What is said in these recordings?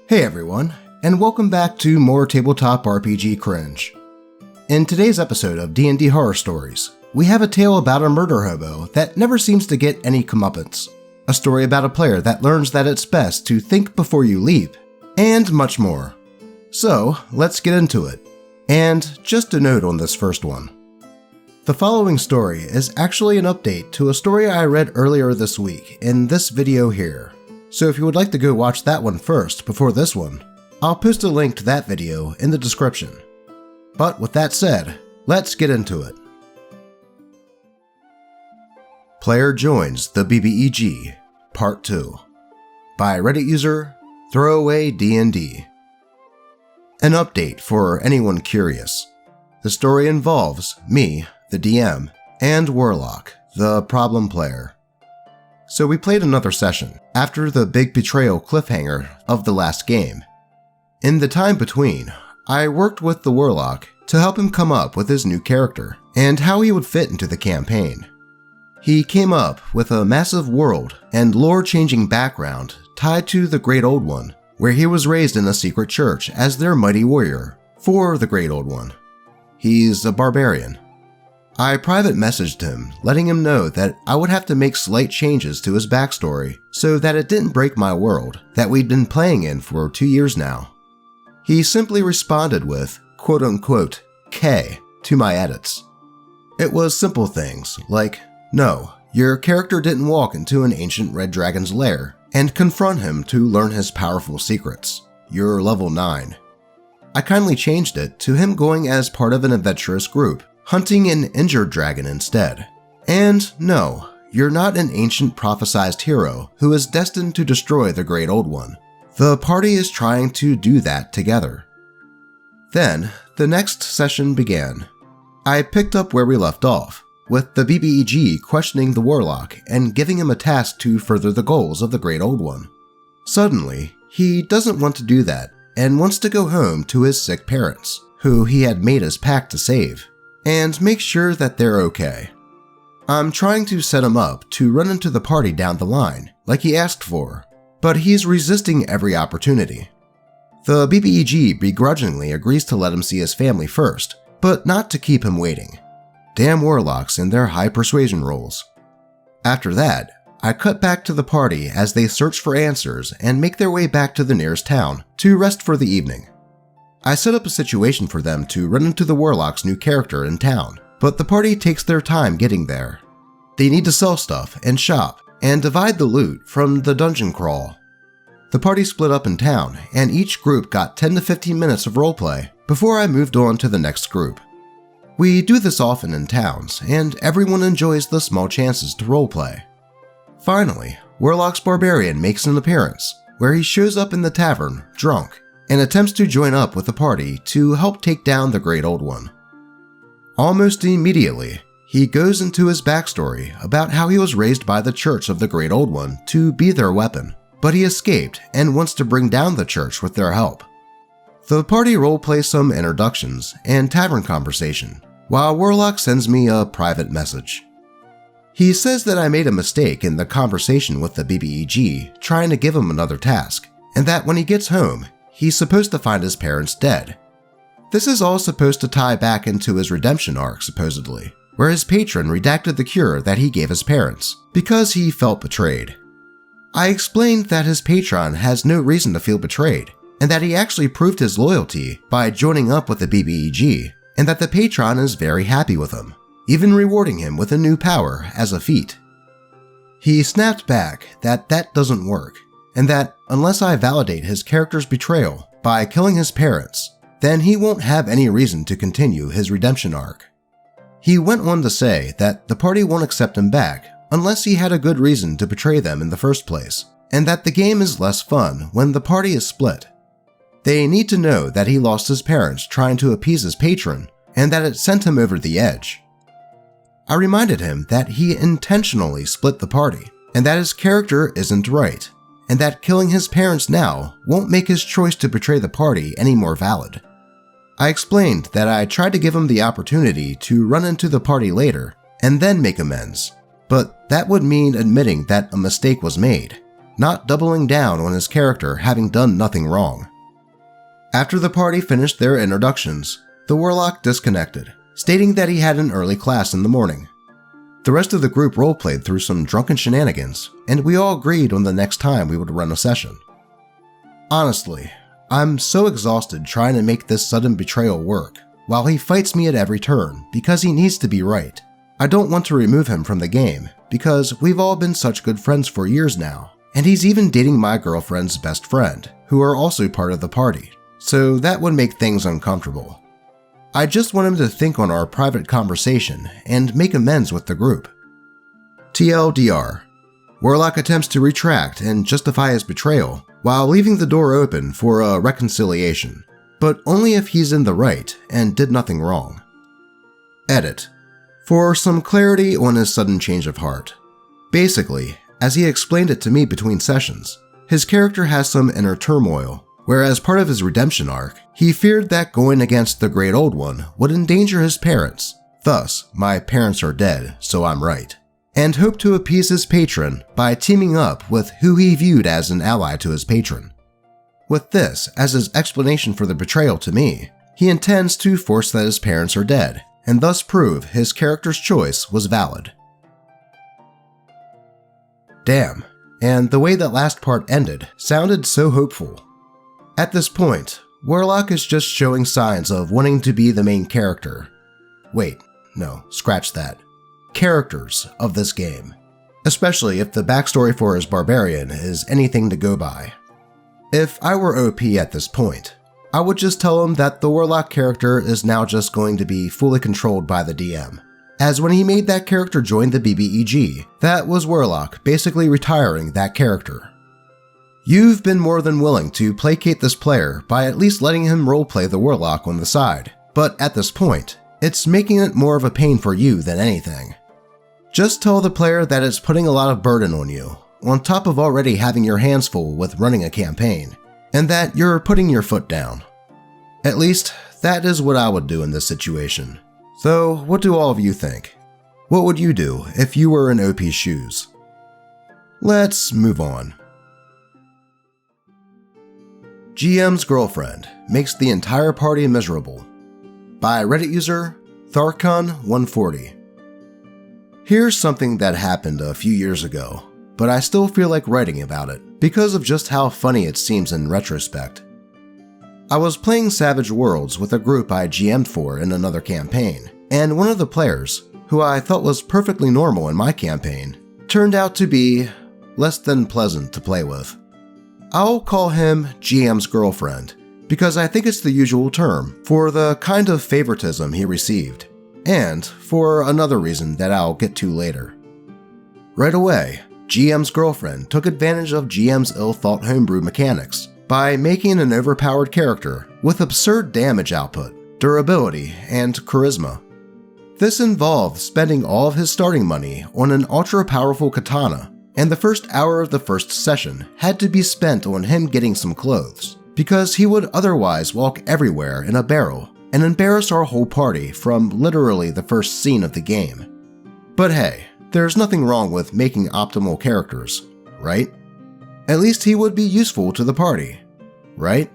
Hey everyone, and welcome back to more tabletop RPG cringe. In today's episode of D&D Horror Stories, we have a tale about a murder hobo that never seems to get any comeuppance, a story about a player that learns that it's best to think before you leap, and much more. So, let's get into it. And just a note on this first one. The following story is actually an update to a story I read earlier this week in this video here. So if you would like to go watch that one first before this one, I'll post a link to that video in the description. But with that said, let's get into it. Player Joins the BBEG, Part 2, by Reddit user Throwaway D&D. An update for anyone curious. The story involves me, the DM, and Warlock, the problem player. So we played another session after the big betrayal cliffhanger of the last game. In the time between, I worked with the Warlock to help him come up with his new character and how he would fit into the campaign. He came up with a massive world and lore-changing background tied to the Great Old One, where he was raised in a secret church as their mighty warrior for the Great Old One. He's a barbarian. I private messaged him, letting him know that I would have to make slight changes to his backstory so that it didn't break my world that we'd been playing in for 2 years now. He simply responded with quote-unquote K to my edits. It was simple things like, no, your character didn't walk into an ancient red dragon's lair and confront him to learn his powerful secrets. You're level 9. I kindly changed it to him going as part of an adventurous group, hunting an injured dragon instead. And no, you're not an ancient prophesized hero who is destined to destroy the Great Old One. The party is trying to do that together. Then, the next session began. I picked up where we left off, with the BBEG questioning the Warlock and giving him a task to further the goals of the Great Old One. Suddenly, he doesn't want to do that and wants to go home to his sick parents, who he had made his pact to save, and make sure that they're okay. I'm trying to set him up to run into the party down the line, like he asked for, but he's resisting every opportunity. The BBEG begrudgingly agrees to let him see his family first, but not to keep him waiting. Damn warlocks and their high persuasion rolls. After that, I cut back to the party as they search for answers and make their way back to the nearest town to rest for the evening. I set up a situation for them to run into the Warlock's new character in town, but the party takes their time getting there. They need to sell stuff and shop and divide the loot from the dungeon crawl. The party split up in town and each group got 10 to 15 minutes of roleplay before I moved on to the next group. We do this often in towns and everyone enjoys the small chances to roleplay. Finally, Warlock's Barbarian makes an appearance where he shows up in the tavern, drunk, and attempts to join up with the party to help take down the Great Old One. Almost immediately, he goes into his backstory about how he was raised by the Church of the Great Old One to be their weapon, but he escaped and wants to bring down the church with their help. The party roleplays some introductions and tavern conversation, while Warlock sends me a private message. He says that I made a mistake in the conversation with the BBEG trying to give him another task, and that when he gets home, he's supposed to find his parents dead. This is all supposed to tie back into his redemption arc, supposedly, where his patron redacted the cure that he gave his parents because he felt betrayed. I explained that his patron has no reason to feel betrayed, and that he actually proved his loyalty by joining up with the BBEG, and that the patron is very happy with him, even rewarding him with a new power as a feat. He snapped back that that doesn't work, and that unless I validate his character's betrayal by killing his parents, then he won't have any reason to continue his redemption arc. He went on to say that the party won't accept him back unless he had a good reason to betray them in the first place, and that the game is less fun when the party is split. They need to know that he lost his parents trying to appease his patron, and that it sent him over the edge. I reminded him that he intentionally split the party, and that his character isn't right, and that killing his parents now won't make his choice to betray the party any more valid. I explained that I tried to give him the opportunity to run into the party later and then make amends, but that would mean admitting that a mistake was made, not doubling down on his character having done nothing wrong. After the party finished their introductions, the Warlock disconnected, stating that he had an early class in the morning. The rest of the group roleplayed through some drunken shenanigans, and we all agreed on the next time we would run a session. Honestly, I'm so exhausted trying to make this sudden betrayal work, while he fights me at every turn because he needs to be right. I don't want to remove him from the game, because we've all been such good friends for years now, and he's even dating my girlfriend's best friend, who are also part of the party, so that would make things uncomfortable. I just want him to think on our private conversation and make amends with the group. TLDR. Warlock attempts to retract and justify his betrayal while leaving the door open for a reconciliation, but only if he's in the right and did nothing wrong. Edit. For some clarity on his sudden change of heart. Basically, as he explained it to me between sessions, his character has some inner turmoil, where as part of his redemption arc, he feared that going against the Great Old One would endanger his parents, thus, my parents are dead, so I'm right, and hoped to appease his patron by teaming up with who he viewed as an ally to his patron. With this as his explanation for the betrayal to me, he intends to force that his parents are dead, and thus prove his character's choice was valid. Damn, and the way that last part ended sounded so hopeful. At this point, Warlock is just showing signs of wanting to be the main character. Wait, no, scratch that. Characters of this game, especially if the backstory for his barbarian is anything to go by. If I were OP at this point, I would just tell him that the Warlock character is now just going to be fully controlled by the DM, as when he made that character join the BBEG, that was Warlock basically retiring that character. You've been more than willing to placate this player by at least letting him roleplay the Warlock on the side, but at this point, it's making it more of a pain for you than anything. Just tell the player that it's putting a lot of burden on you, on top of already having your hands full with running a campaign, and that you're putting your foot down. At least, that is what I would do in this situation. So, what do all of you think? What would you do if you were in OP's shoes? Let's move on. GM's girlfriend makes the entire party miserable. By Reddit user Tharkon140. Here's something that happened a few years ago, but I still feel like writing about it because of just how funny it seems in retrospect. I was playing Savage Worlds with a group I GM'd for in another campaign, and one of the players, who I thought was perfectly normal in my campaign, turned out to be less than pleasant to play with. I'll call him GM's girlfriend, because I think it's the usual term for the kind of favoritism he received, and for another reason that I'll get to later. Right away, GM's girlfriend took advantage of GM's ill-thought homebrew mechanics by making an overpowered character with absurd damage output, durability, and charisma. This involved spending all of his starting money on an ultra-powerful katana, and the first hour of the first session had to be spent on him getting some clothes, because he would otherwise walk everywhere in a barrel and embarrass our whole party from literally the first scene of the game. But hey, there's nothing wrong with making optimal characters, right? At least he would be useful to the party, right?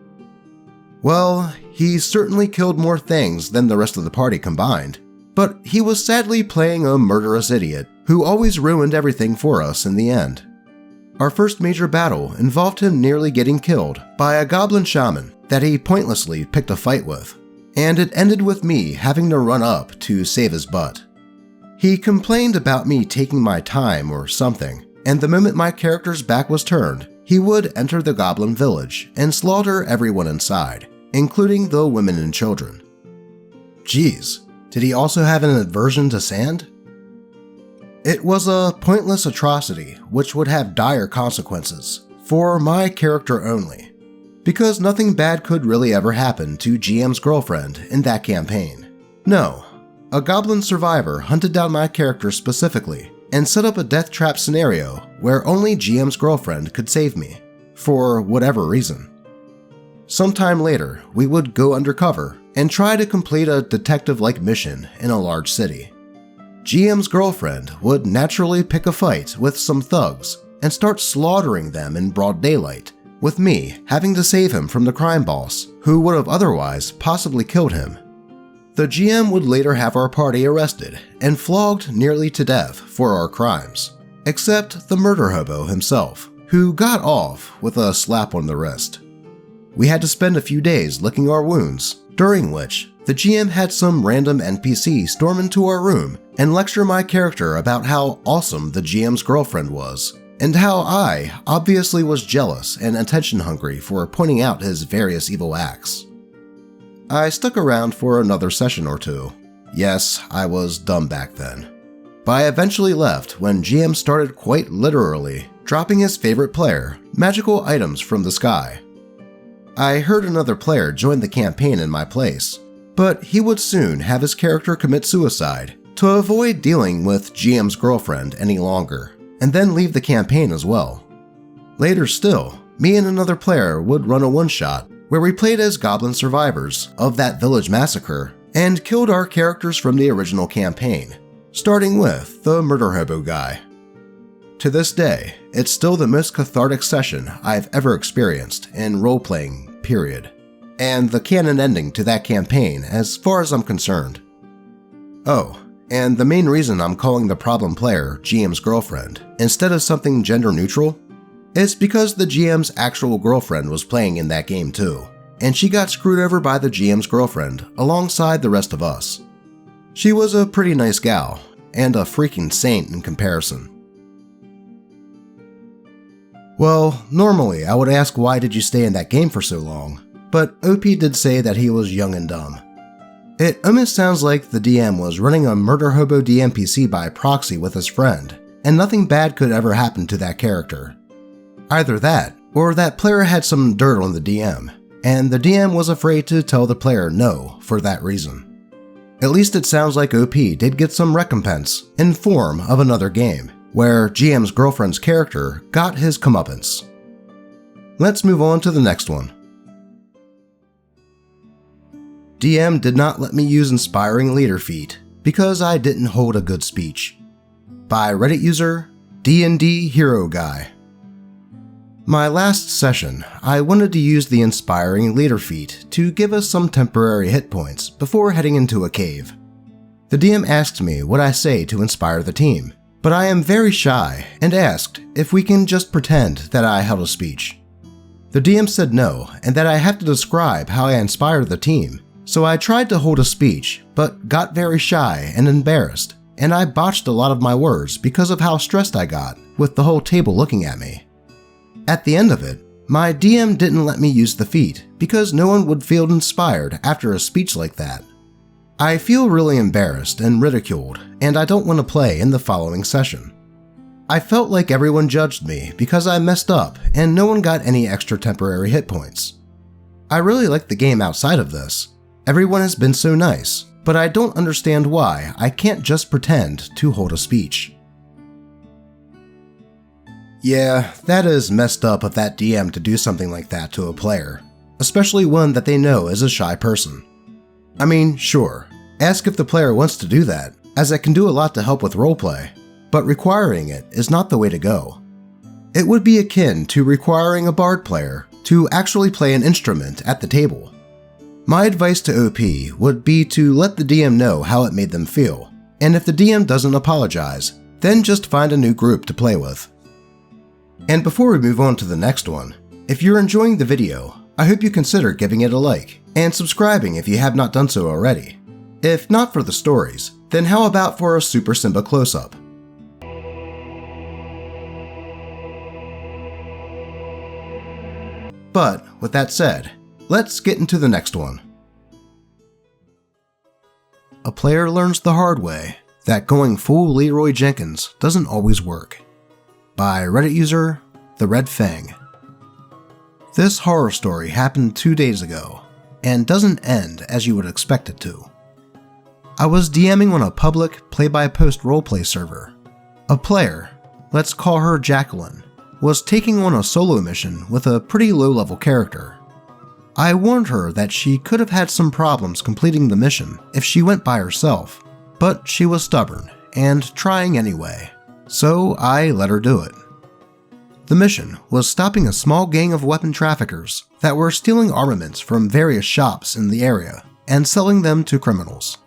Well, he certainly killed more things than the rest of the party combined, but he was sadly playing a murderous idiot who always ruined everything for us in the end. Our first major battle involved him nearly getting killed by a goblin shaman that he pointlessly picked a fight with, and it ended with me having to run up to save his butt. He complained about me taking my time or something, and the moment my character's back was turned, he would enter the goblin village and slaughter everyone inside, including the women and children. Jeez, did he also have an aversion to sand? It was a pointless atrocity which would have dire consequences, for my character only, because nothing bad could really ever happen to GM's girlfriend in that campaign. No, a goblin survivor hunted down my character specifically and set up a death trap scenario where only GM's girlfriend could save me, for whatever reason. Sometime later, we would go undercover and try to complete a detective-like mission in a large city. GM's girlfriend would naturally pick a fight with some thugs and starts slaughtering them in broad daylight, with me having to save him from the crime boss, who would have otherwise possibly killed him. The GM would later have our party arrested and flogged nearly to death for our crimes, except the Murderhobo himself, who got off with a slap on the wrist. We had to spend a few days licking our wounds, during which the GM had some random NPC storm into our room and lecture my character about how awesome the GM's girlfriend was, and how I obviously was jealous and attention hungry for pointing out his various evil acts. I stuck around for another session or two. Yes, I was dumb back then. But I eventually left when GM started quite literally dropping his favorite player, magical items from the sky. I heard another player join the campaign in my place, but he would soon have his character commit suicide to avoid dealing with GM's girlfriend any longer, and then leave the campaign as well. Later still, me and another player would run a one-shot where we played as goblin survivors of that village massacre and killed our characters from the original campaign, starting with the Murderhobo guy. To this day, it's still the most cathartic session I've ever experienced in role-playing, period, and the canon ending to that campaign as far as I'm concerned. Oh, and the main reason I'm calling the problem player GM's girlfriend instead of something gender neutral is because the GM's actual girlfriend was playing in that game too, and she got screwed over by the GM's girlfriend alongside the rest of us. She was a pretty nice gal, and a freaking saint in comparison. Well, normally I would ask why did you stay in that game for so long, but OP did say that he was young and dumb. It almost sounds like the DM was running a Murderhobo DMPC by proxy with his friend, and nothing bad could ever happen to that character. Either that, or that player had some dirt on the DM, and the DM was afraid to tell the player no for that reason. At least it sounds like OP did get some recompense in form of another game, where GM's girlfriend's character got his comeuppance. Let's move on to the next one. DM did not let me use inspiring leader feat because I didn't hold a good speech. By Reddit user D&D Hero Guy. My last session, I wanted to use the inspiring leader feat to give us some temporary hit points before heading into a cave. The DM asked me what I say to inspire the team, but I am very shy and asked if we can just pretend that I held a speech. The DM said no, and that I have to describe how I inspired the team, so I tried to hold a speech, but got very shy and embarrassed, and I botched a lot of my words because of how stressed I got with the whole table looking at me. At the end of it, my DM didn't let me use the feat because no one would feel inspired after a speech like that. I feel really embarrassed and ridiculed, and I don't want to play in the following session. I felt like everyone judged me because I messed up and no one got any extra temporary hit points. I really like the game outside of this. Everyone has been so nice, but I don't understand why I can't just pretend to hold a speech. Yeah, that is messed up of that DM to do something like that to a player, especially one that they know is a shy person. I mean, sure, ask if the player wants to do that, as it can do a lot to help with roleplay, but requiring it is not the way to go. It would be akin to requiring a bard player to actually play an instrument at the table. My advice to OP would be to let the DM know how it made them feel, and if the DM doesn't apologize, then just find a new group to play with. And before we move on to the next one, if you're enjoying the video, I hope you consider giving it a like, and subscribing if you have not done so already. If not for the stories, then how about for a Super Simba close-up? But, with that said, let's get into the next one. A player learns the hard way that going full Leroy Jenkins doesn't always work. By Reddit user, The Red Fang. This horror story happened 2 days ago, and doesn't end as you would expect it to. I was DMing on a public play-by-post roleplay server. A player, let's call her Jacqueline, was taking on a solo mission with a pretty low-level character. I warned her that she could have had some problems completing the mission if she went by herself, but she was stubborn and trying anyway, so I let her do it. The mission was stopping a small gang of weapon traffickers that were stealing armaments from various shops in the area and selling them to criminals.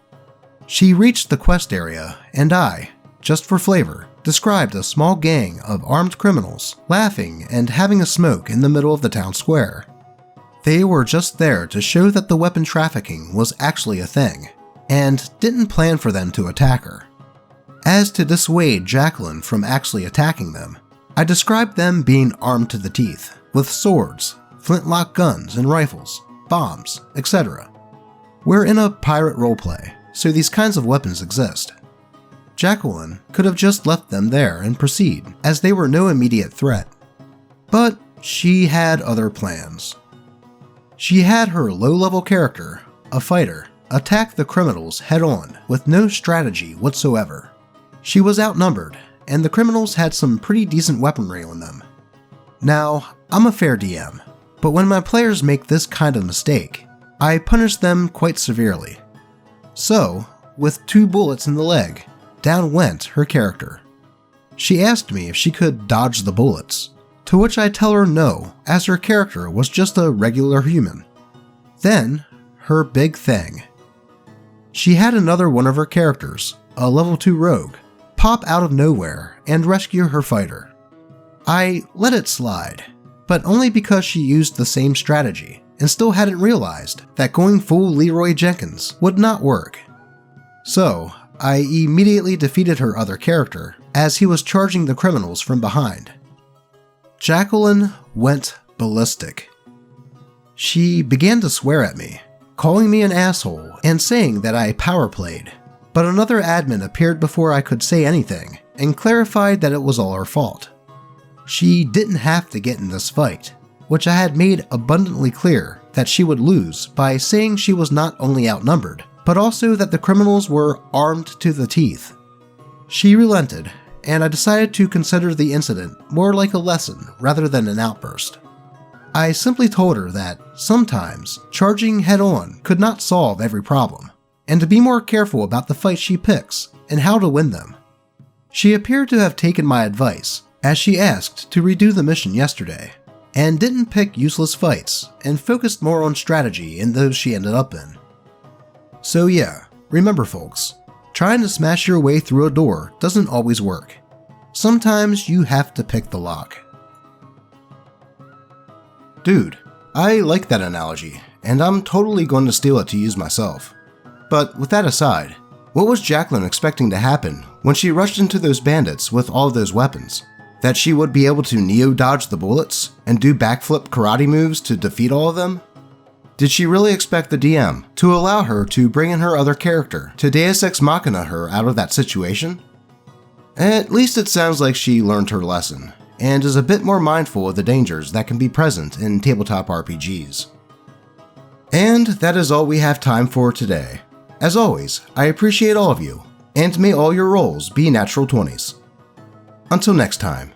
She reached the quest area, and I, just for flavor, described a small gang of armed criminals laughing and having a smoke in the middle of the town square. They were just there to show that the weapon trafficking was actually a thing, and didn't plan for them to attack her. As to dissuade Jacqueline from actually attacking them, I described them being armed to the teeth, with swords, flintlock guns and rifles, bombs, etc. We're in a pirate roleplay, so these kinds of weapons exist. Jacqueline could have just left them there and proceed, as they were no immediate threat. But she had other plans. She had her low-level character, a fighter, attack the criminals head-on with no strategy whatsoever. She was outnumbered, and the criminals had some pretty decent weaponry on them. Now, I'm a fair DM, but when my players make this kind of mistake, I punish them quite severely. So, with 2 bullets in the leg, down went her character. She asked me if she could dodge the bullets, to which I tell her no, as her character was just a regular human. Then, her big thing. She had another one of her characters, a level 2 rogue, pop out of nowhere and rescue her fighter. I let it slide, but only because she used the same strategy and still hadn't realized that going full Leroy Jenkins would not work. So, I immediately defeated her other character as he was charging the criminals from behind. Jacqueline went ballistic. She began to swear at me, calling me an asshole and saying that I power played, but another admin appeared before I could say anything and clarified that it was all her fault. She didn't have to get in this fight, which I had made abundantly clear that she would lose by saying she was not only outnumbered, but also that the criminals were armed to the teeth. She relented, and I decided to consider the incident more like a lesson rather than an outburst. I simply told her that sometimes charging head-on could not solve every problem, and to be more careful about the fights she picks and how to win them. She appeared to have taken my advice, as she asked to redo the mission yesterday, and didn't pick useless fights and focused more on strategy in those she ended up in. So yeah, remember folks, trying to smash your way through a door doesn't always work. Sometimes you have to pick the lock. Dude, I like that analogy, and I'm totally going to steal it to use myself. But with that aside, what was Jacqueline expecting to happen when she rushed into those bandits with all of those weapons? That she would be able to neo-dodge the bullets and do backflip karate moves to defeat all of them? Did she really expect the DM to allow her to bring in her other character to Deus Ex Machina her out of that situation? At least it sounds like she learned her lesson, and is a bit more mindful of the dangers that can be present in tabletop RPGs. And that is all we have time for today. As always, I appreciate all of you, and may all your rolls be natural 20s. Until next time.